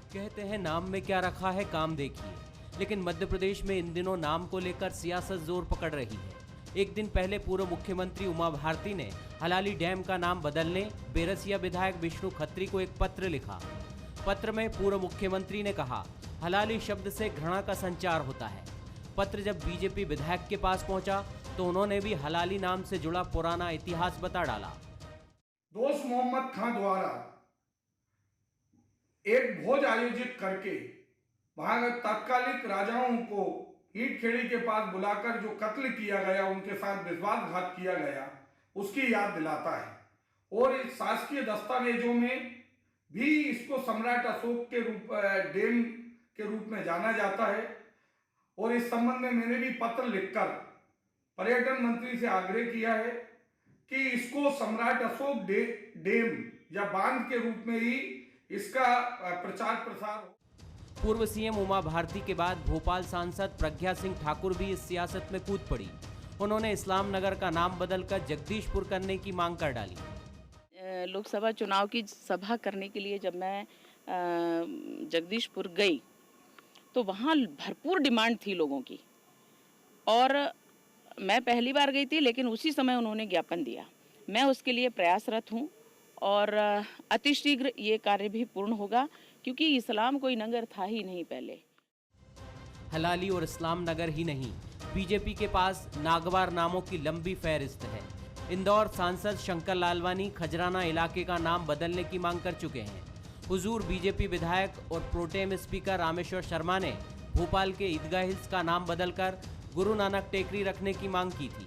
कहते हैं नाम में क्या रखा है काम देखिए, लेकिन मध्य प्रदेश में इन दिनों नाम को लेकर सियासत जोर पकड़ रही है। एक दिन पहले पूर्व मुख्यमंत्री उमा भारती ने हलाली डैम का नाम बदलने बेरसिया विधायक विष्णु खत्री को एक पत्र लिखा। पत्र में पूर्व मुख्यमंत्री ने कहा, हलाली शब्द से घृणा का संचार होता है। पत्र जब बीजेपी विधायक के पास पहुंचा तो उन्होंने भी हलाली नाम से जुड़ा पुराना इतिहास बता डाला। दोस्त मोहम्मद खां द्वारा एक भोज आयोजित करके वहां तत्कालिक राजाओं को ईंट खेड़ी के पास बुलाकर जो कत्ल किया गया, उनके साथ विश्वासघात किया गया, उसकी याद दिलाता है। और इस शासकीय दस्तावेजों में भी इसको सम्राट अशोक के डैम के रूप में जाना जाता है। और इस संबंध में मैंने भी पत्र लिखकर पर्यटन मंत्री से आग्रह किया है कि इसको सम्राट अशोक डैम या बांध के रूप में ही इसका प्रचार प्रसार हो। पूर्व सीएम उमा भारती के बाद भोपाल सांसद प्रज्ञा सिंह ठाकुर भी इस सियासत में कूद पड़ी। उन्होंने इस्लाम नगर का नाम बदलकर जगदीशपुर करने की मांग कर डाली। लोकसभा चुनाव की सभा करने के लिए जब मैं जगदीशपुर गई तो वहाँ भरपूर डिमांड थी लोगों की, और मैं पहली बार गई थी, लेकिन उसी समय उन्होंने ज्ञापन दिया। मैं उसके लिए प्रयासरत हूँ और अतिशीघ्र ये कार्य भी पूर्ण होगा, क्योंकि इस्लाम कोई नगर था ही नहीं पहले। हलाली और इस्लाम नगर ही नहीं, बीजेपी के पास नागवार नामों की लंबी फहरिस्त है। इंदौर सांसद शंकर लालवानी खजराना इलाके का नाम बदलने की मांग कर चुके हैं। हुजूर बीजेपी विधायक और प्रोटेम स्पीकर रामेश्वर शर्मा ने भोपाल के ईदगाह हिल्स का नाम बदलकर गुरु नानक टेकरी रखने की मांग की थी।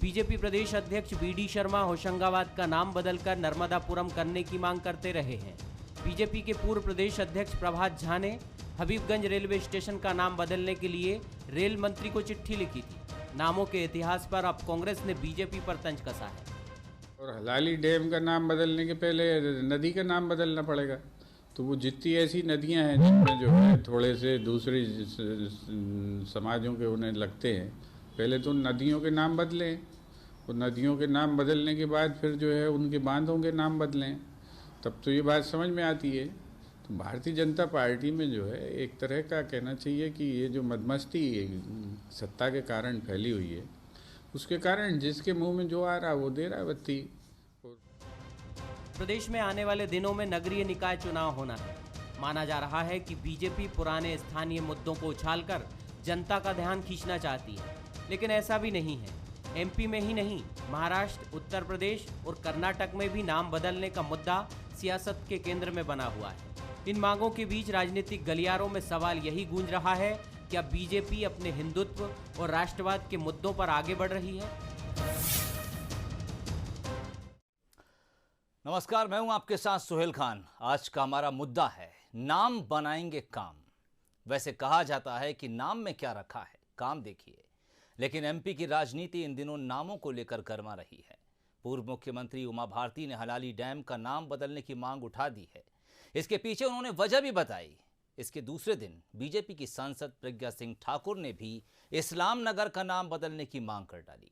बीजेपी प्रदेश अध्यक्ष बीडी शर्मा होशंगाबाद का नाम बदलकर नर्मदापुरम करने की मांग करते रहे हैं। बीजेपी के पूर्व प्रदेश अध्यक्ष प्रभात झा ने हबीबगंज रेलवे स्टेशन का नाम बदलने के लिए रेल मंत्री को चिट्ठी लिखी थी। नामों के इतिहास पर अब कांग्रेस ने बीजेपी पर तंज कसा है। और हलाली डैम का नाम बदलने के पहले नदी का नाम बदलना पड़ेगा। तो वो जितनी ऐसी नदियां हैं जिनमें जो है थोड़े से दूसरी समाजों के उन्हें लगते हैं, पहले तो नदियों के नाम बदलें, और नदियों के नाम बदलने के बाद फिर जो है उनके बांधों के नाम बदलें, तब तो ये बात समझ में आती है। तो भारतीय जनता पार्टी में जो है एक तरह का कहना चाहिए कि ये जो मदमस्ती सत्ता के कारण फैली हुई है, उसके कारण जिसके मुंह में जो आ रहा वो दे रहा है बत्ती। प्रदेश में आने वाले दिनों में नगरीय निकाय चुनाव होना है। माना जा रहा है कि बीजेपी पुराने स्थानीय मुद्दों को उछालकर जनता का ध्यान खींचना चाहती है, लेकिन ऐसा भी नहीं है। एमपी में ही नहीं, महाराष्ट्र, उत्तर प्रदेश और कर्नाटक में भी नाम बदलने का मुद्दा सियासत के केंद्र में बना हुआ है। इन मांगों के बीच राजनीतिक गलियारों में सवाल यही गूंज रहा है, क्या बीजेपी अपने हिंदुत्व और राष्ट्रवाद के मुद्दों पर आगे बढ़ रही है? नमस्कार, मैं हूं आपके साथ सुहेल खान। आज का हमारा मुद्दा है नाम बनाएंगे काम। वैसे कहा जाता है कि नाम में क्या रखा है काम देखिए, लेकिन एमपी की राजनीति इन दिनों नामों को लेकर गर्मा रही है। पूर्व मुख्यमंत्री उमा भारती ने हलाली डैम का नाम बदलने की मांग उठा दी है। इसके पीछे उन्होंने वजह भी बताई। इसके दूसरे दिन बीजेपी की सांसद प्रज्ञा सिंह ठाकुर ने भी इस्लाम नगर का नाम बदलने की मांग कर डाली।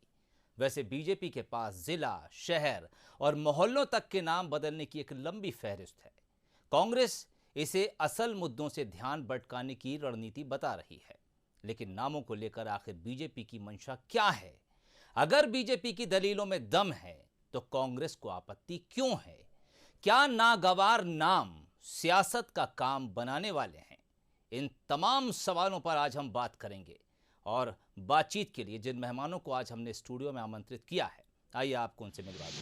वैसे बीजेपी के पास जिला, शहर और मोहल्लों तक के नाम बदलने की एक लंबी फहरिस्त है। कांग्रेस इसे असल मुद्दों से ध्यान भटकाने की रणनीति बता रही है, लेकिन नामों को लेकर आखिर बीजेपी की मंशा क्या है? अगर बीजेपी की दलीलों में दम है तो कांग्रेस को आपत्ति क्यों है? क्या नागवार नाम सियासत का काम बनाने वाले हैं? इन तमाम सवालों पर आज हम बात करेंगे, और बातचीत के लिए जिन मेहमानों को आज हमने स्टूडियो में आमंत्रित किया है, आइए आपको उनसे मिलवा दें।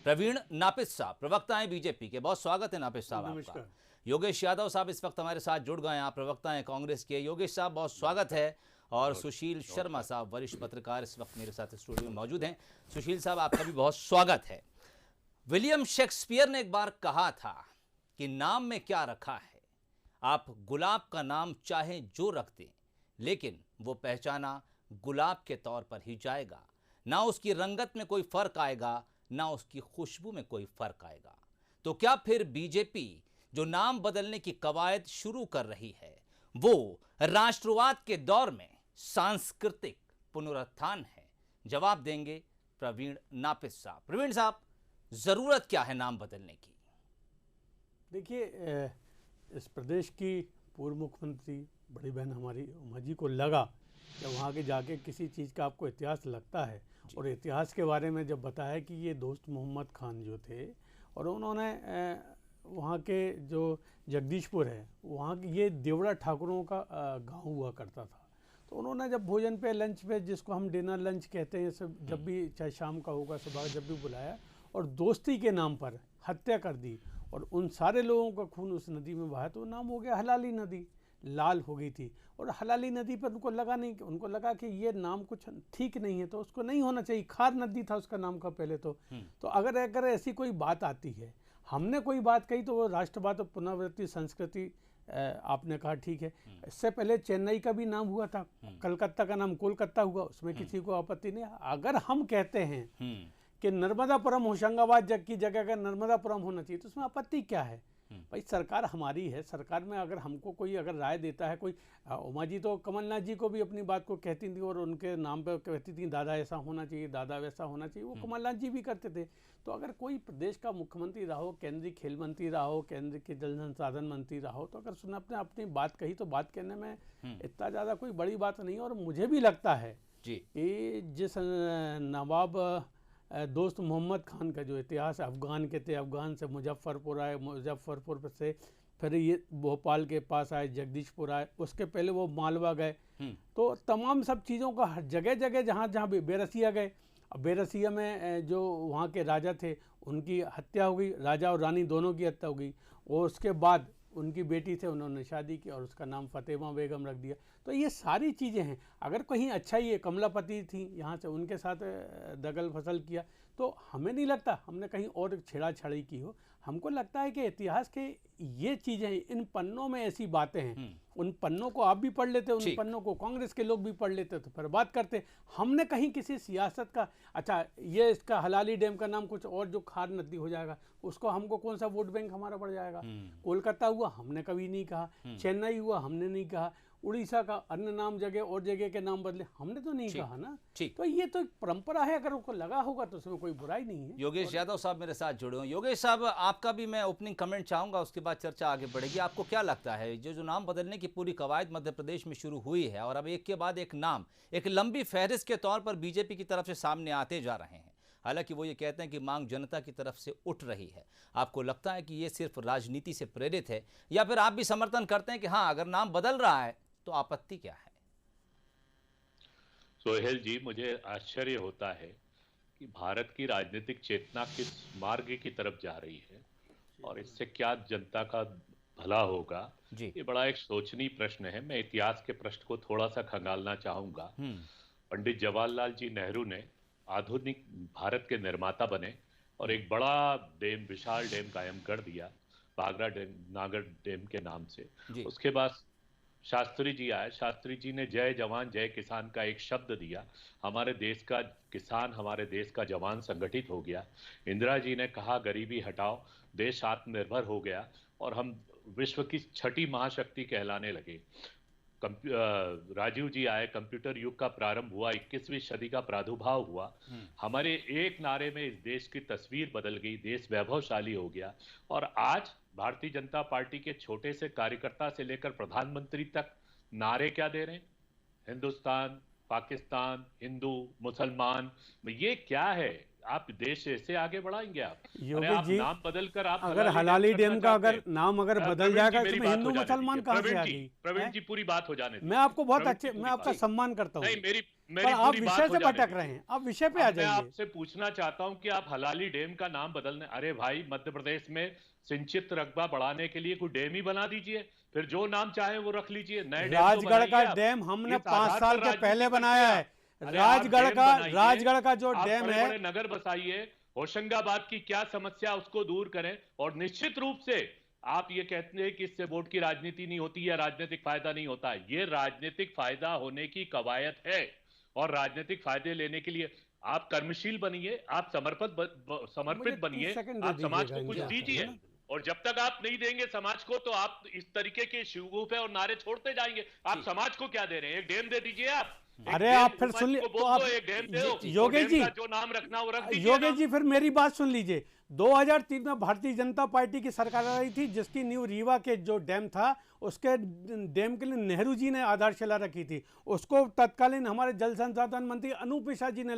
प्रवीण नापित साहब, प्रवक्ता हैं बीजेपी के, बहुत स्वागत है नापित साहब आपका। योगेश यादव साहब इस वक्त हमारे साथ जुड़ गए हैं, आप प्रवक्ता हैं कांग्रेस के। योगेश साहब बहुत स्वागत है। और सुशील शर्मा साहब, वरिष्ठ पत्रकार, इस वक्त मेरे साथ स्टूडियो में मौजूद हैं। सुशील साहब आपका भी बहुत स्वागत है। विलियम शेक्सपियर ने एक बार कहा था कि नाम में क्या रखा है, आप गुलाब का नाम चाहे जो रख दें, लेकिन वो पहचाना गुलाब के तौर पर ही जाएगा। ना उसकी रंगत में कोई फर्क आएगा, ना उसकी खुशबू में कोई फर्क आएगा। तो क्या फिर बीजेपी जो नाम बदलने की कवायद शुरू कर रही है, वो राष्ट्रवाद के दौर में सांस्कृतिक पुनरुत्थान है? जवाब देंगे प्रवीण नापित साहब। प्रवीण साहब, जरूरत क्या है नाम बदलने की? देखिए, इस प्रदेश की पूर्व मुख्यमंत्री बड़ी बहन हमारी उमा जी को लगा कि वहाँ के जाके किसी चीज़ का आपको इतिहास लगता है, और इतिहास के बारे में जब बताया कि ये दोस्त मोहम्मद खान जो थे, और उन्होंने वहाँ के जो जगदीशपुर है वहाँ की ये देवड़ा ठाकुरों का गांव हुआ करता था, तो उन्होंने जब भोजन पे लंच पे, जिसको हम डिनर लंच कहते हैं, सब जब भी चाहे शाम का होगा सुबह जब भी बुलाया, और दोस्ती के नाम पर हत्या कर दी और उन सारे लोगों का खून उस नदी में बहा, तो नाम हो गया हलाली नदी, लाल हो गई थी। और हलाली नदी पर उनको लगा नहीं, उनको लगा कि ये नाम कुछ ठीक नहीं है, तो उसको नहीं होना चाहिए। खार नदी था उसका नाम का पहले तो अगर ऐसी कोई बात आती है, हमने कोई बात कही तो वो राष्ट्रवाद और पुनरावृत्ति संस्कृति, आपने कहा ठीक है। इससे पहले चेन्नई का भी नाम हुआ था, कलकत्ता का नाम कोलकाता हुआ, उसमें किसी को आपत्ति नहीं। अगर हम कहते हैं कि नर्मदापुरम होशंगाबाद की जगह का नर्मदापुरम होना चाहिए, तो उसमें आपत्ति क्या है? भाई सरकार हमारी है, सरकार में अगर हमको कोई अगर राय देता है कोई, उमा जी तो कमलनाथ जी को भी अपनी बात को कहती थी और उनके नाम पे कहती थी दादा ऐसा होना चाहिए, दादा वैसा होना चाहिए, वो कमलनाथ जी भी करते थे। तो अगर कोई प्रदेश का मुख्यमंत्री रहा हो, केंद्रीय खेल मंत्री रहा हो, केंद्र के जल संसाधन मंत्री रहा हो, तो अगर सुना अपने अपनी बात कही तो बात कहने में इतना ज़्यादा कोई बड़ी बात नहीं है। और मुझे भी लगता है कि जिस नवाब दोस्त मोहम्मद खान का जो इतिहास अफ़गान के थे, अफ़गान से मुजफ्फरपुर आए, मुजफ्फरपुर से फिर ये भोपाल के पास आए, जगदीशपुर आए, उसके पहले वो मालवा गए, तो तमाम सब चीज़ों का हर जगह जगह जहाँ जहाँ भी बेरसिया गए, बेरसिया में जो वहाँ के राजा थे उनकी हत्या हो गई, राजा और रानी दोनों की हत्या हो गई, और उसके बाद उनकी बेटी से उन्होंने शादी की और उसका नाम फ़तेमा बेगम रख दिया। तो ये सारी चीज़ें हैं। अगर कहीं अच्छा ये कमलापति थी यहाँ से, उनके साथ दगल फसल किया, तो हमें नहीं लगता हमने कहीं और छेड़ाछाड़ी की हो। हमको लगता है कि इतिहास के ये चीज़ें, इन पन्नों में ऐसी बातें हैं, उन पन्नों को आप भी पढ़ लेते, उन पन्नों को कांग्रेस के लोग भी पढ़ लेते, तो फिर बात करते। हमने कहीं किसी सियासत का, अच्छा ये इसका हलाली डैम का नाम कुछ और जो खार नदी हो जाएगा, उसको हमको कौन सा वोट बैंक हमारा बढ़ जाएगा? कोलकाता हुआ हमने कभी नहीं कहा, चेन्नई हुआ हमने नहीं कहा, उड़ीसा का अन्य नाम जगह और जगह के नाम बदले हमने तो नहीं कहा ना। तो ये तो एक परंपरा है, अगर उसको लगा होगा तो उसमें कोई बुराई नहीं है। योगेश यादव साहब मेरे साथ जुड़े हैं। योगेश साहब, आपका भी मैं ओपनिंग कमेंट चाहूंगा, उसके बाद चर्चा आगे बढ़ेगी। आपको क्या लगता है, जो नाम बदलने की पूरी कवायद मध्य प्रदेश में शुरू हुई है और अब एक के बाद एक नाम एक लंबी फहरिस्त के तौर पर बीजेपी की तरफ से सामने आते जा रहे हैं, हालांकि वो ये कहते हैं कि मांग जनता की तरफ से उठ रही है, आपको लगता है कि ये सिर्फ राजनीति से प्रेरित है, या फिर आप भी समर्थन करते हैं कि हाँ अगर नाम बदल रहा है तो आपत्ति क्या है? सोहेल जी, मुझे आश्चर्य होता है कि भारत की राजनीतिक चेतना किस मार्ग की तरफ जा रही है और इससे क्या जनता का भला होगा, ये बड़ा एक सोचनीय प्रश्न है। मैं इतिहास के प्रश्न को थोड़ा सा खंगालना चाहूंगा। पंडित जवाहरलाल जी नेहरू ने आधुनिक भारत के निर्माता बने और एक बड़ा डैम, विशाल डैम कायम कर दिया, बागरा डैम, नागर डैम के नाम से। उसके बाद शास्त्री जी आए, शास्त्री जी ने जय जवान जय किसान का एक शब्द दिया, हमारे देश का किसान, हमारे देश का जवान संगठित हो गया। इंदिरा जी ने कहा गरीबी हटाओ, देश आत्मनिर्भर हो गया और हम विश्व की छठी महाशक्ति कहलाने लगे। राजीव जी आए, कंप्यूटर युग का प्रारंभ हुआ, 21वीं सदी का प्रादुर्भाव हुआ। हमारे एक नारे में इस देश की तस्वीर बदल गई, देश वैभवशाली हो गया। और आज भारतीय जनता पार्टी के छोटे से कार्यकर्ता से लेकर प्रधानमंत्री तक नारे क्या दे रहे हैं? हिंदुस्तान, पाकिस्तान, हिंदू, मुसलमान, ये क्या है? आप देश ऐसे आगे बढ़ाएंगे? आप जी, नाम बदल कर आप अगर हलाली डैम का अगर नाम अगर बदल जाएगा तो हिंदू मुसलमान कहाँ से आ गई? प्रवीण जी पूरी बात हो जाने दीजिए। मैं आपको बहुत अच्छे, मैं आपका सम्मान करता हूँ, पर आप विषय से भटक रहे हैं, आप विषय पे आ जाइए। मैं आपसे पूछना चाहता हूं कि आप हलाली डैम का नाम बदलने, अरे भाई मध्य प्रदेश में सिंचित रकबा बढ़ाने के लिए कोई डैम ही बना दीजिए, फिर जो नाम चाहे वो रख लीजिए। नए राजगढ़ का डैम हमने 5 साल के पहले बनाया है। राजगढ़ का जो डैम है, नगर बसाइए, होशंगाबाद की क्या समस्या उसको दूर करें। और निश्चित रूप से आप ये कहते हैं कि इससे वोट की राजनीति नहीं होती है, राजनीतिक फायदा नहीं होता है। ये राजनीतिक फायदा होने की कवायद है और राजनीतिक फायदे लेने के लिए आप कर्मशील बनिए, आप समर्पित बनिए, आप समाज को कुछ दीजिए। और जब तक आप नहीं देंगे समाज को, तो आप इस तरीके के शिवगुफे और नारे छोड़ते जाएंगे। आप समाज को क्या दे रहे हैं? एक डैम दे दीजिए, आप अरे आप फिर सुन लीजिए तो आप योगेश जी, जो नाम रखना वो रख दीजिए। योगेश जी फिर मेरी बात सुन लीजिए। 2003 में भारतीय जनता पार्टी की सरकार आई थी, जिसकी नींव रीवा के जो डैम था उसके डैम के लिए नेहरू जी ने आधारशिला रखी थी। उसको तत्कालीन हमारे जल संसाधन मंत्री अनूप मिश्रा जी ने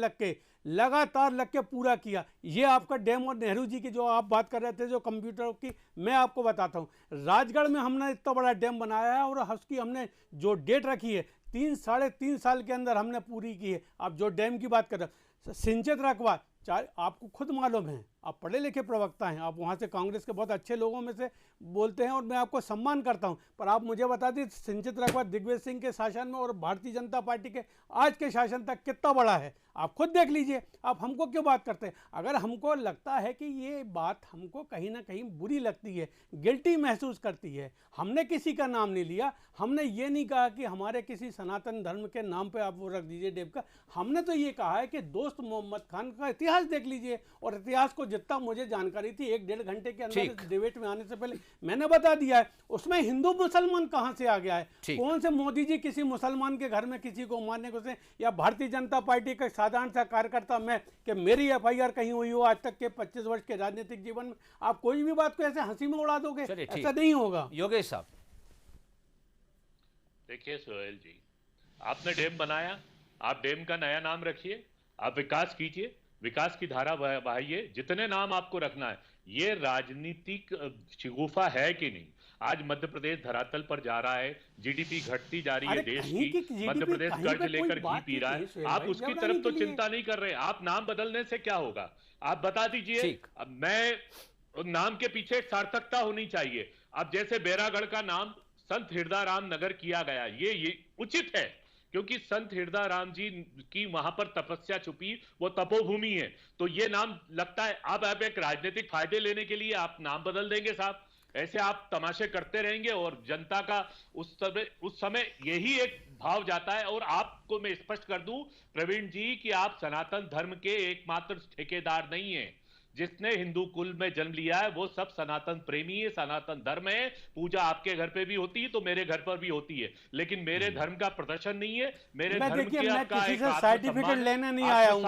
लगातार लग के पूरा किया। ये आपका डैम और नेहरू जी की जो आप बात कर रहे थे जो कंप्यूटर की, मैं आपको बताता हूँ, राजगढ़ में हमने इतना बड़ा डैम बनाया है और उसकी हमने जो डेट रखी है 3-3.5 साल के अंदर हमने पूरी की है। आप जो डैम की बात कर रहे हो, सिंचित रकबा, चाहे आपको खुद मालूम है, आप पढ़े लिखे प्रवक्ता हैं, आप वहाँ से कांग्रेस के बहुत अच्छे लोगों में से बोलते हैं और मैं आपको सम्मान करता हूँ, पर आप मुझे बता दीजिए सिंचित रकबा दिग्विजय सिंह के शासन में और भारतीय जनता पार्टी के आज के शासन तक कितना बड़ा है, आप खुद देख लीजिए। आप हमको क्यों बात करते हैं? अगर हमको लगता है कि ये बात हमको कहीं ना कहीं बुरी लगती है, गिल्टी महसूस करती है, हमने किसी का नाम नहीं लिया, हमने ये नहीं कहा कि हमारे किसी सनातन धर्म के नाम पे आप वो रख दीजिए डैम का। हमने तो ये कहा है कि दोस्त मोहम्मद खान का इतिहास देख लीजिए, और इतिहास को जितना मुझे जानकारी थी 1-1.5 घंटे के अंदर इस डिबेट में आने से पहले मैंने बता दिया है। उसमें हिंदू मुसलमान कहां से आ गया है? कौन से मोदी जी किसी मुसलमान के घर में किसी को मारने को से, या भारतीय जनता पार्टी का साधारण सा कार्यकर्ता मैं कि मेरी FIR कहीं हुई हो आज तक के 25 वर्ष के राजनीतिक जीवन में? आप कोई भी बात को ऐसे हंसी में उड़ा दोगे, ऐसा नहीं होगा। योगेश साहब देखिए सोहेल जी, आपने डैम बनाया, आप डैम का नया नाम रखिए, आप विकास कीजिए, विकास की धारा बहाइए, जितने नाम आपको रखना है। ये राजनीतिक शिगुफा है कि नहीं? आज मध्य प्रदेश धरातल पर जा रहा है, GDP घटती जा रही है देश की, मध्य प्रदेश कर्ज लेकर घी पी रहा है, आप उसकी तरफ तो चिंता नहीं कर रहे। आप नाम बदलने से क्या होगा? आप बता दीजिए। अब मैं नाम के पीछे सार्थकता होनी चाहिए। अब जैसे बैरागढ़ का नाम संत हिरदाराम नगर किया गया, ये उचित है, क्योंकि संत हिरदाराम जी की वहां पर तपस्या छुपी, वो तपोभूमि है। तो ये नाम लगता है अब आप एक राजनीतिक फायदे लेने के लिए आप नाम बदल देंगे साहब। ऐसे आप तमाशे करते रहेंगे और जनता का उस समय यही एक भाव जाता है। और आपको मैं स्पष्ट कर दूं प्रवीण जी कि आप सनातन धर्म के एकमात्र ठेकेदार नहीं है। जिसने हिंदू कुल में जन्म लिया है वो सब सनातन प्रेमी है, सनातन धर्म है। पूजा आपके घर पे भी होती है तो मेरे घर पर भी होती है, लेकिन मेरे धर्म का प्रदर्शन नहीं है। मेरे धर्म की आपका किसी से सर्टिफिकेट लेने नहीं आया हूं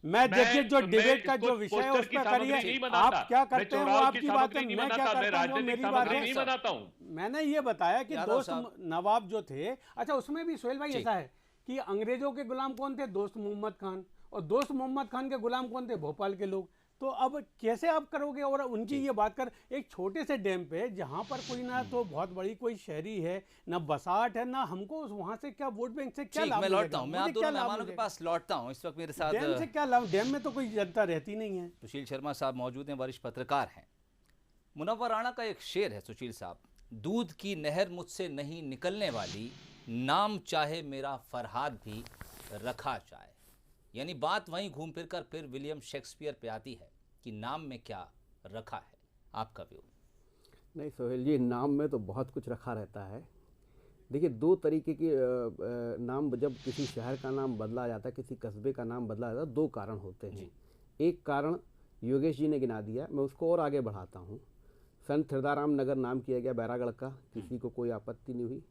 मैं देखिए जो डिबेट का जो विषय है उस पर करिए, आप क्या करते हैं वो आपकी बात है, मैं क्या करता हूं वो मेरी बात नहीं बनाता हूं। मैंने ये बताया कि दोस्त नवाब जो थे, अच्छा उसमें भी सोहेल भाई ऐसा है कि अंग्रेजों के गुलाम कौन थे? दोस्त मोहम्मद खान। और दोस्त मोहम्मद खान के गुलाम कौन थे? भोपाल के लोग। तो अब कैसे आप करोगे? और उनकी ये बात कर, एक छोटे से डैम पे जहाँ पर कोई ना तो बहुत बड़ी कोई शहरी है, ना बसाहट है, ना हमको वहाँ से क्या वोट बैंक से क्या लाभ? मैं लौटता हूँ, मैं आप दोनों मेहमानों के पास लौटता हूँ। इस वक्त मेरे साथ डैम से क्या लाभ? डैम में तो कोई जनता रहती नहीं है। सुशील शर्मा साहब मौजूद हैं, वरिष्ठ पत्रकार हैं। मुनव्वर राणा का एक शेर है सुशील साहब, दूध की नहर मुझसे नहीं निकलने वाली, नाम चाहे मेरा फरहाद भी रखा जाए। यानी बात वहीं घूम फिर कर फिर विलियम शेक्सपियर पे आती है कि नाम में क्या रखा है। आपका व्यू? नहीं सोहेल जी, नाम में तो बहुत कुछ रखा रहता है। देखिए, दो तरीके के नाम, जब किसी शहर का नाम बदला जाता है, किसी कस्बे का नाम बदला जाता है, दो कारण होते हैं। एक कारण योगेश जी ने गिना दिया, मैं उसको और आगे बढ़ाता हूँ। संत हिरदाराम नगर नाम किया गया बैरागढ़ का, किसी को कोई आपत्ति नहीं हुई।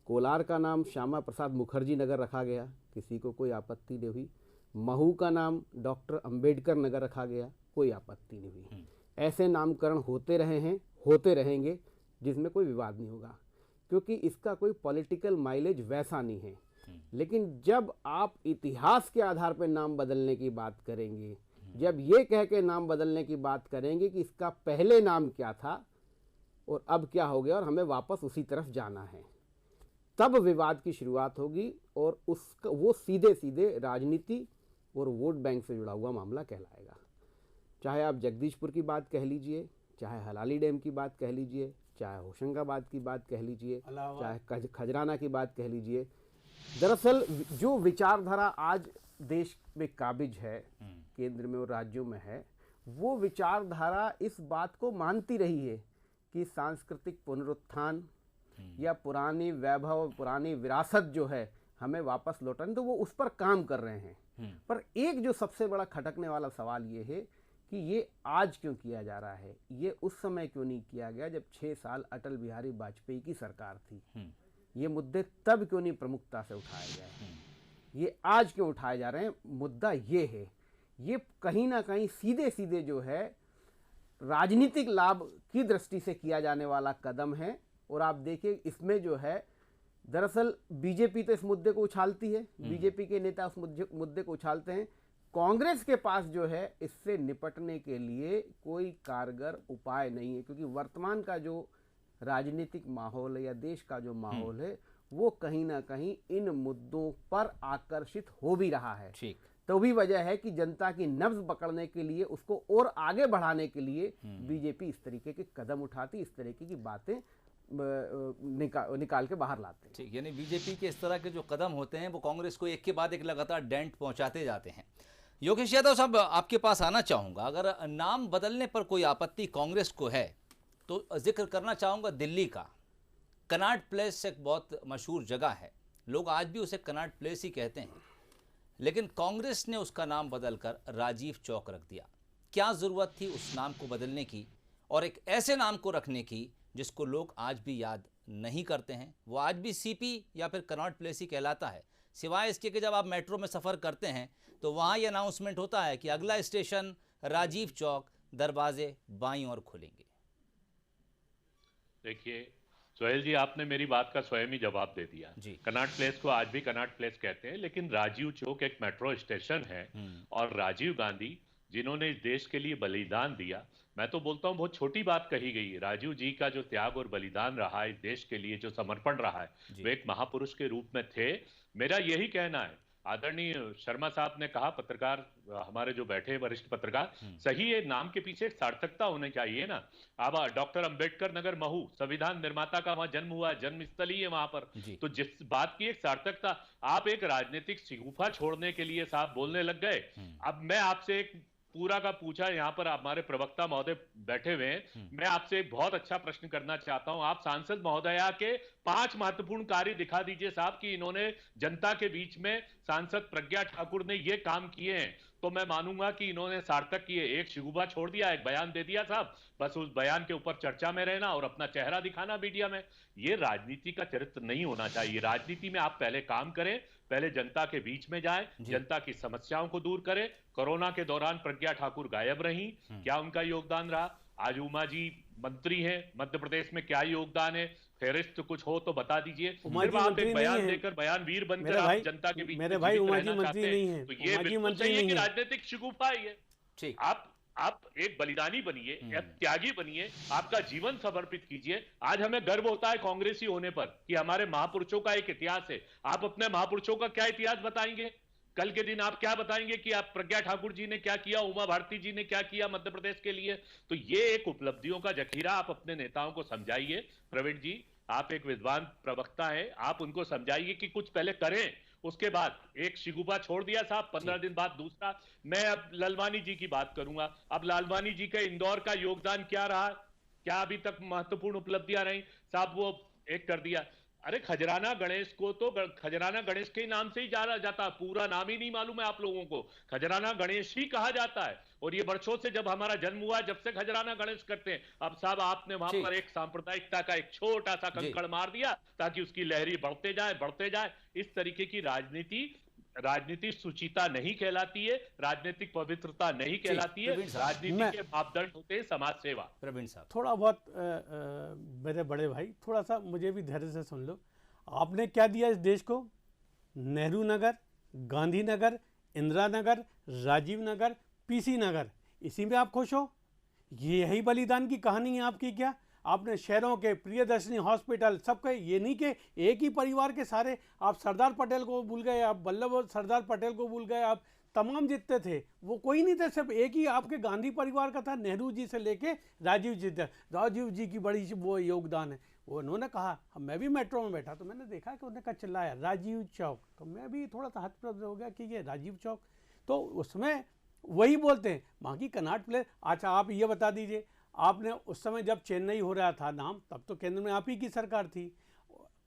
कोलार का नाम श्यामा प्रसाद मुखर्जी नगर रखा गया, किसी को कोई आपत्ति नहीं हुई। महू का नाम डॉक्टर अंबेडकर नगर रखा गया, कोई आपत्ति नहीं हुई। ऐसे नामकरण होते रहे हैं, होते रहेंगे, जिसमें कोई विवाद नहीं होगा, क्योंकि इसका कोई पॉलिटिकल माइलेज वैसा नहीं है। लेकिन जब आप इतिहास के आधार पर नाम बदलने की बात करेंगे, जब ये कह के नाम बदलने की बात करेंगे कि इसका पहले नाम क्या था और अब क्या हो गया और हमें वापस उसी तरफ जाना है, तब विवाद की शुरुआत होगी। और उसका वो सीधे सीधे राजनीति और वोट बैंक से जुड़ा हुआ मामला कहलाएगा। चाहे आप जगदीशपुर की बात कह लीजिए, चाहे हलाली डैम की बात कह लीजिए, चाहे होशंगाबाद की बात कह लीजिए, चाहे खजराना की बात कह लीजिए। दरअसल जो विचारधारा आज देश में काबिज है, केंद्र में और राज्यों में है, वो विचारधारा इस बात को मानती रही है कि सांस्कृतिक पुनरुत्थान या पुरानी वैभव, पुरानी विरासत जो है हमें वापस लौटानी, तो वो उस पर काम कर रहे हैं। पर एक जो सबसे बड़ा खटकने वाला सवाल ये है कि ये आज क्यों किया जा रहा है, ये उस समय क्यों नहीं किया गया जब 6 साल अटल बिहारी वाजपेयी की सरकार थी। ये मुद्दे तब क्यों नहीं प्रमुखता से उठाए गए? ये आज क्यों उठाए जा रहे हैं, मुद्दा ये है, ये कहीं ना कहीं सीधे सीधे जो है राजनीतिक लाभ की दृष्टि से किया जाने वाला कदम है। और आप देखिए इसमें जो है दरअसल बीजेपी तो इस मुद्दे को उछालती है, बीजेपी के नेता उस मुद्दे को उछालते हैं। कांग्रेस के पास जो है इससे निपटने के लिए कोई कारगर उपाय नहीं है, क्योंकि वर्तमान का जो राजनीतिक माहौल है या देश का जो माहौल है वो कहीं ना कहीं इन मुद्दों पर आकर्षित हो भी रहा है। ठीक, तो भी वजह है कि जनता की नब्ज पकड़ने के लिए, उसको और आगे बढ़ाने के लिए बीजेपी इस तरीके के कदम उठाती, इस तरीके की बातें निकाल के बाहर लाते हैं। ठीक, यानी बीजेपी के इस तरह के जो कदम होते हैं वो कांग्रेस को एक के बाद एक लगातार डेंट पहुंचाते जाते हैं। योगेश यादव साहब, आपके पास आना चाहूँगा। अगर नाम बदलने पर कोई आपत्ति कांग्रेस को है तो जिक्र करना चाहूँगा दिल्ली का। कनॉट प्लेस एक बहुत मशहूर जगह है, लोग आज भी उसे कनॉट प्लेस ही कहते हैं, लेकिन कांग्रेस ने उसका नाम बदलकर राजीव चौक रख दिया। क्या ज़रूरत थी उस नाम को बदलने की और एक ऐसे नाम को रखने की जिसको लोग आज भी याद नहीं करते हैं? वो आज भी सीपी या फिर कनॉट प्लेस ही कहलाता है, सिवाय इसके कि जब आप मेट्रो में सफ़र करते हैं तो वहाँ ये अनाउंसमेंट होता है कि अगला स्टेशन राजीव चौक, दरवाजे बाईं ओर खुलेंगे। देखिए सोहेल जी, आपने मेरी बात का स्वयं ही जवाब दे दिया जी। कनॉट प्लेस को आज भी कनॉट प्लेस कहते हैं, लेकिन राजीव चौक एक मेट्रो स्टेशन है और राजीव गांधी जिन्होंने इस देश के लिए बलिदान दिया, मैं तो बोलता हूँ बहुत छोटी बात कही गई। राजीव जी का जो त्याग और बलिदान रहा है इस देश के लिए, जो समर्पण रहा है, वे एक महापुरुष के रूप में थे। मेरा यही कहना है, आदरणीय शर्मा साहब ने कहा, पत्रकार हमारे जो बैठे वरिष्ठ पत्रकार, सही है, नाम के पीछे एक सार्थकता होनी चाहिए ना। अब डॉक्टर अंबेडकर नगर महू, संविधान निर्माता का वहां जन्म हुआ, जन्मस्थल ही है वहां पर, तो जिस बात की एक सार्थकता, आप एक राजनीतिक शिगुफा छोड़ने के लिए साहब बोलने लग गए। अब मैं आपसे एक पूरा का पूछा, यहाँ पर हमारे प्रवक्ता महोदय बैठे हुए हैं, मैं आपसे एक बहुत अच्छा प्रश्न करना चाहता हूं। आप सांसद महोदया के 5 महत्वपूर्ण कार्य दिखा दीजिए साहब कि इन्होंने जनता के बीच में, सांसद प्रज्ञा ठाकुर ने ये काम किए हैं, तो मैं मानूंगा कि इन्होंने सार्थक किए। एक शिगुफा छोड़ दिया, एक बयान दे दिया साहब, बस उस बयान के ऊपर चर्चा में रहना और अपना चेहरा दिखाना मीडिया में, ये राजनीति का चरित्र नहीं होना चाहिए। राजनीति में आप पहले काम करें, पहले जनता के बीच में जाएं, जनता की समस्याओं को दूर करें। कोरोना के दौरान प्रज्ञा ठाकुर गायब रही, क्या उनका योगदान रहा? आज उमा जी मंत्री हैं, मध्य प्रदेश में क्या योगदान है? फेरिस्त कुछ हो तो बता दीजिए। सिर्फ आप एक बयान देकर, बयान वीर बनकर आप जनता के बीच में जीवित रहना चाहते हैं, तो ये बिल्कुल सही है कि राजनीतिक शिगुफा ही है। आप एक बलिदानी बनिए, एक त्यागी बनिए, आपका जीवन समर्पित कीजिए। आज हमें गर्व होता है कांग्रेसी होने पर कि हमारे महापुरुषों का एक इतिहास है। आप अपने महापुरुषों का क्या इतिहास बताएंगे? कल के दिन आप क्या बताएंगे कि आप प्रज्ञा ठाकुर जी ने क्या किया, उमा भारती जी ने क्या किया मध्य प्रदेश के लिए? तो ये एक उपलब्धियों का जखीरा आप अपने नेताओं को समझाइए। प्रवीण जी, आप एक विद्वान प्रवक्ता हैं, आप उनको समझाइए कि कुछ पहले करें, उसके बाद एक शिगुफा छोड़ दिया साहब, 15 दिन बाद दूसरा। मैं अब लालवानी जी की बात करूंगा। अब लालवानी जी का इंदौर का योगदान क्या रहा, क्या अभी तक महत्वपूर्ण उपलब्धियां रही साहब? वो एक कर दिया। अरे खजराना गणेश को तो खजराना गणेश के नाम से ही जाना जाता है, पूरा नाम ही नहीं मालूम है आप लोगों को, खजराना गणेश ही कहा जाता है। और ये वर्षों से जब हमारा जन्म हुआ, जब से खजराना गणेश करते हैं। अब साहब आपने वहां पर एक सांप्रदायिकता का एक छोटा सा कंकड़ मार दिया ताकि उसकी लहरी बढ़ते जाए। इस तरीके की राजनीति सुचिता नहीं कहलाती है, राजनीतिक पवित्रता नहीं कहलाती है। राजनीति के मापदंड होते हैं समाज सेवा। प्रवीण साहब, थोड़ा बहुत मेरे बड़े भाई, थोड़ा सा मुझे भी धैर्य से सुन लो। आपने क्या दिया इस देश को? नेहरू नगर, गांधी नगर, इंदिरा नगर, राजीव नगर, पीसी नगर, इसी में आप खुश हो? यही बलिदान की कहानी है आपकी क्या? आपने शहरों के प्रियदर्शनी हॉस्पिटल सबके, ये नहीं कि एक ही परिवार के सारे, आप सरदार पटेल को भूल गए, आप वल्लभ सरदार पटेल को भूल गए, आप तमाम जितने थे वो कोई नहीं थे, सिर्फ एक ही आपके गांधी परिवार का था, नेहरू जी से लेके राजीव जी तक। राजीव जी की बड़ी वो योगदान है। वो उन्होंने कहा, मैं भी मेट्रो में बैठा तो मैंने देखा कि उन्होंने कहा चिल्लाया राजीव चौक, तो मैं भी थोड़ा सा हतप्रभ हो गया कि ये राजीव चौक, तो उसमें वही बोलते हैं वहाँ की कनॉट प्लेस। अच्छा आप ये बता दीजिए, आपने उस समय जब चेन्नई हो रहा था नाम, तब तो केंद्र में आप ही की सरकार थी,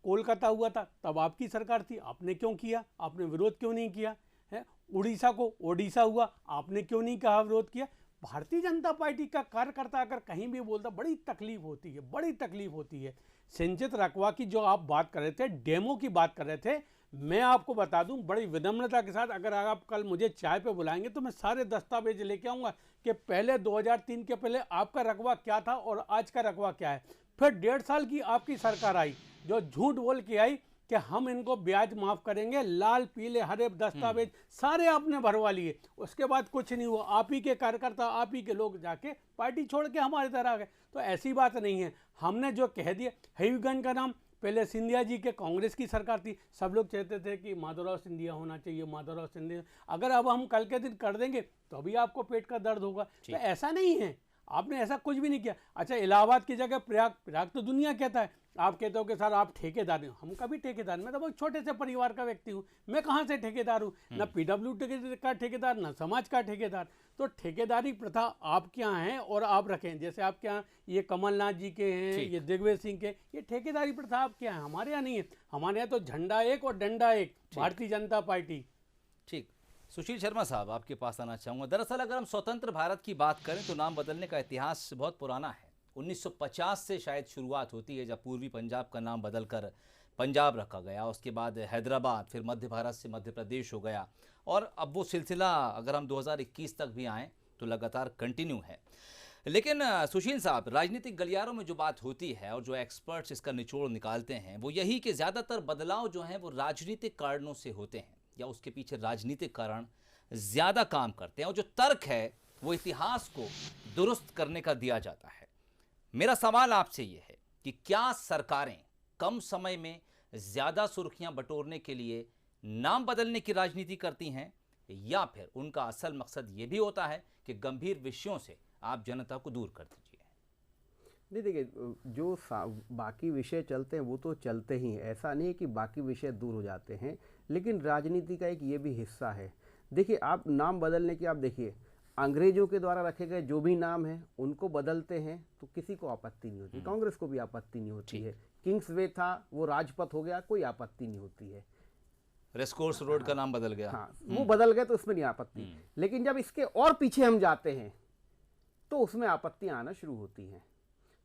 कोलकाता हुआ था तब आपकी सरकार थी, आपने क्यों किया? आपने विरोध क्यों नहीं किया है? उड़ीसा को ओडिशा हुआ, आपने क्यों नहीं कहा विरोध किया? भारतीय जनता पार्टी का कार्यकर्ता अगर कहीं भी बोलता, बड़ी तकलीफ होती है, बड़ी तकलीफ होती है। संचित रकवा की जो आप बात कर रहे थे, डेमो की बात कर रहे थे, मैं आपको बता दूं बड़ी विनम्रता के साथ, अगर आप कल मुझे चाय पे बुलाएंगे तो मैं सारे दस्तावेज लेके आऊँगा कि पहले 2003 के पहले आपका रकबा क्या था और आज का रकबा क्या है। फिर 1.5 साल की आपकी सरकार आई जो झूठ बोल के आई कि हम इनको ब्याज माफ़ करेंगे, लाल पीले हरे दस्तावेज सारे आपने भरवा लिए, उसके बाद कुछ नहीं हुआ। आप ही के कार्यकर्ता, आप ही के लोग जाके पार्टी छोड़ के हमारे तरह आ गए। तो ऐसी बात नहीं है। हमने जो कह दिया, हबीबगंज का नाम पहले सिंधिया जी के कांग्रेस की सरकार थी, सब लोग चाहते थे कि माधवराव सिंधिया होना चाहिए, माधवराव सिंधिया। अगर अब हम कल के दिन कर देंगे तो अभी आपको पेट का दर्द होगा। तो ऐसा नहीं है, आपने ऐसा कुछ भी नहीं किया। अच्छा, इलाहाबाद की जगह प्रयाग तो दुनिया कहता है, आप कहते हो कि सर आप ठेकेदार हैं। हम कभी ठेकेदार, मैं तो बहुत छोटे से परिवार का व्यक्ति हूँ, मैं कहाँ से ठेकेदार हूँ? ना PWD का ठेकेदार, ना समाज का ठेकेदार। तो ठेकेदारी प्रथा आपके यहाँ है और आप रखें। जैसे आपके यहाँ ये कमलनाथ जी के हैं, ये दिग्विजय सिंह के, ये ठेकेदारी प्रथा आपके यहाँ, हमारे यहाँ नहीं है। हमारे यहाँ तो झंडा एक और डंडा एक, भारतीय जनता पार्टी। ठीक, सुशील शर्मा साहब आपके पास आना चाहूँगा। दरअसल अगर हम स्वतंत्र भारत की बात करें तो नाम बदलने का इतिहास बहुत पुराना है। 1950 से शायद शुरुआत होती है, जब पूर्वी पंजाब का नाम बदलकर पंजाब रखा गया। उसके बाद हैदराबाद, फिर मध्य भारत से मध्य प्रदेश हो गया, और अब वो सिलसिला अगर हम 2021 तक भी आएँ तो लगातार कंटिन्यू है। लेकिन सुशील साहब, राजनीतिक गलियारों में जो बात होती है और जो एक्सपर्ट्स इसका निचोड़ निकालते हैं वो यही कि ज़्यादातर बदलाव जो हैं वो राजनीतिक कारणों से होते हैं, या उसके पीछे राजनीतिक कारण ज़्यादा काम करते हैं, और जो तर्क है वो इतिहास को दुरुस्त करने का दिया जाता है। मेरा सवाल आपसे ये है कि क्या सरकारें कम समय में ज़्यादा सुर्खियां बटोरने के लिए नाम बदलने की राजनीति करती हैं, या फिर उनका असल मकसद ये भी होता है कि गंभीर विषयों से आप जनता को दूर कर दीजिए? नहीं, देखिए, जो बाकी विषय चलते हैं वो तो चलते ही हैं, ऐसा नहीं है कि बाकी विषय दूर हो जाते हैं, लेकिन राजनीति का एक ये भी हिस्सा है। देखिए, आप नाम बदलने की, आप देखिए अंग्रेजों के द्वारा रखे गए जो भी नाम हैं उनको बदलते हैं तो किसी को आपत्ति नहीं होती, कांग्रेस को भी आपत्ति नहीं होती है। किंग्सवे था, वो राजपथ हो गया, कोई आपत्ति नहीं होती है। रेसकोर्स रोड का नाम बदल गया, हाँ, वो बदल गए तो उसमें नहीं आपत्ति। लेकिन जब इसके और पीछे हम जाते हैं तो उसमें आपत्तियां आना शुरू होती हैं।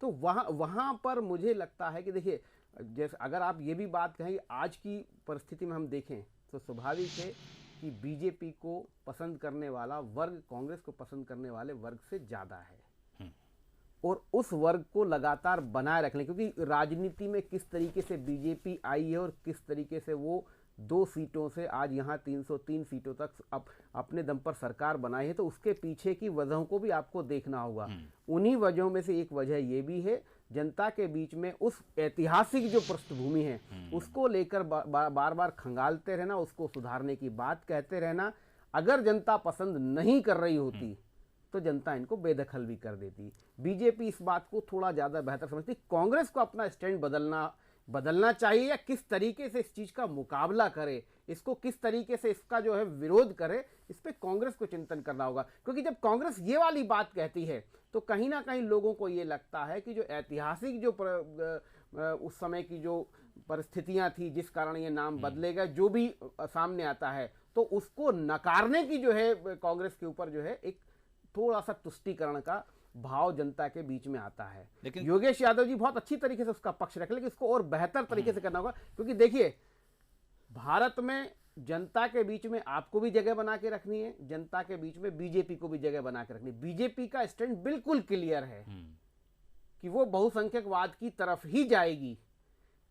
तो वहाँ पर मुझे लगता है कि देखिए, जैसे अगर आप ये भी बात कहें कि आज की परिस्थिति में हम देखें तो स्वाभाविक है कि बीजेपी को पसंद करने वाला वर्ग कांग्रेस को पसंद करने वाले वर्ग से ज़्यादा है, और उस वर्ग को लगातार बनाए रखने, क्योंकि राजनीति में किस तरीके से बीजेपी आई है और किस तरीके से वो 2 सीटों से आज यहाँ 303 सीटों तक अपने दम पर सरकार बनाई है, तो उसके पीछे की वजहों को भी आपको देखना होगा। उन्हीं वजहों में से एक वजह ये भी है, जनता के बीच में उस ऐतिहासिक जो पृष्ठभूमि है उसको लेकर बार बार खंगालते रहना, उसको सुधारने की बात कहते रहना। अगर जनता पसंद नहीं कर रही होती तो जनता इनको बेदखल भी कर देती। बीजेपी इस बात को थोड़ा ज़्यादा बेहतर समझती। कांग्रेस को अपना स्टैंड बदलना चाहिए, या किस तरीके से इस चीज़ का मुकाबला करे, इसको किस तरीके से इसका जो है विरोध करे, इस पे कांग्रेस को चिंतन करना होगा। क्योंकि जब कांग्रेस ये वाली बात कहती है तो कहीं ना कहीं लोगों को ये लगता है कि जो ऐतिहासिक जो उस समय की जो परिस्थितियां थी जिस कारण ये नाम बदले गए, जो भी सामने आता है, तो उसको नकारने की जो है कांग्रेस के ऊपर जो है एक थोड़ा सा तुष्टीकरण का भाव जनता के बीच में आता है। लेकिन योगेश यादव जी बहुत अच्छी तरीके से उसका पक्ष रख, लेकिन इसको और बेहतर तरीके से करना होगा। क्योंकि देखिए, भारत में जनता के बीच में आपको भी जगह बना के रखनी है, जनता के बीच में बीजेपी को भी जगह बना के रखनी है। बीजेपी का स्टैंड बिल्कुल क्लियर है कि वो बहुसंख्यकवाद की तरफ ही जाएगी।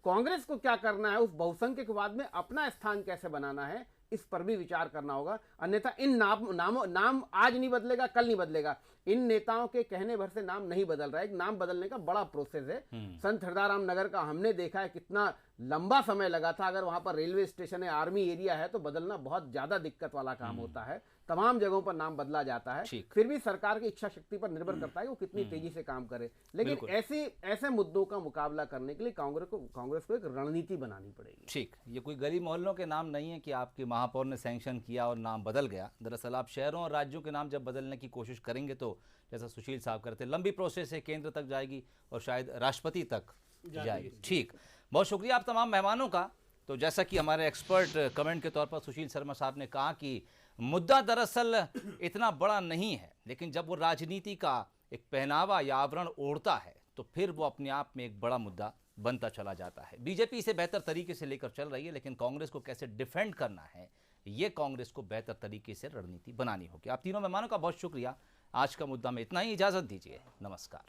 कांग्रेस को क्या करना है, उस बहुसंख्यकवाद में अपना स्थान कैसे बनाना है, इस पर भी विचार करना होगा। अन्यथा इन नाम आज नहीं बदलेगा, कल नहीं बदलेगा। इन नेताओं के कहने भर से नाम नहीं बदल रहा है। एक नाम बदलने का बड़ा प्रोसेस है। संत हरदाराम नगर का हमने देखा है कितना लंबा समय लगा था। अगर वहां पर रेलवे स्टेशन है, आर्मी एरिया है, तो बदलना बहुत ज्यादा दिक्कत वाला काम होता है। तमाम जगहों पर नाम बदला जाता है। फिर भी सरकार की इच्छा शक्ति पर निर्भर करता है कि वो कितनी तेजी से काम करे। लेकिन ऐसे मुद्दों का मुकाबला करने के लिए कांग्रेस को एक रणनीति बनानी पड़ेगी। ठीक, ये कोई गली मोहल्लों के नाम नहीं है कि आपके महापौर ने सैंक्शन किया और नाम बदल गया। दरअसल आप शहरों और राज्यों के नाम जब बदलने की कोशिश करेंगे तो जैसा सुशील साहब करते, लंबी प्रोसेस है, केंद्र तक जाएगी और शायद राष्ट्रपति तक जाएगी। ठीक, बहुत शुक्रिया आप तमाम मेहमानों का। तो जैसा कि हमारे एक्सपर्ट कमेंट के तौर पर सुशील शर्मा साहब ने कहा कि मुद्दा दरअसल इतना बड़ा नहीं है, लेकिन जब वो राजनीति का एक पहनावा या आवरण ओढ़ता है तो फिर वो अपने आप में एक बड़ा मुद्दा बनता चला जाता है। बीजेपी इसे बेहतर तरीके से लेकर चल रही है, लेकिन कांग्रेस को कैसे डिफेंड करना है, ये कांग्रेस को बेहतर तरीके से रणनीति बनानी होगी। आप तीनों मेहमानों का बहुत शुक्रिया। आज का मुद्दा में इतना ही, इजाजत दीजिए, नमस्कार।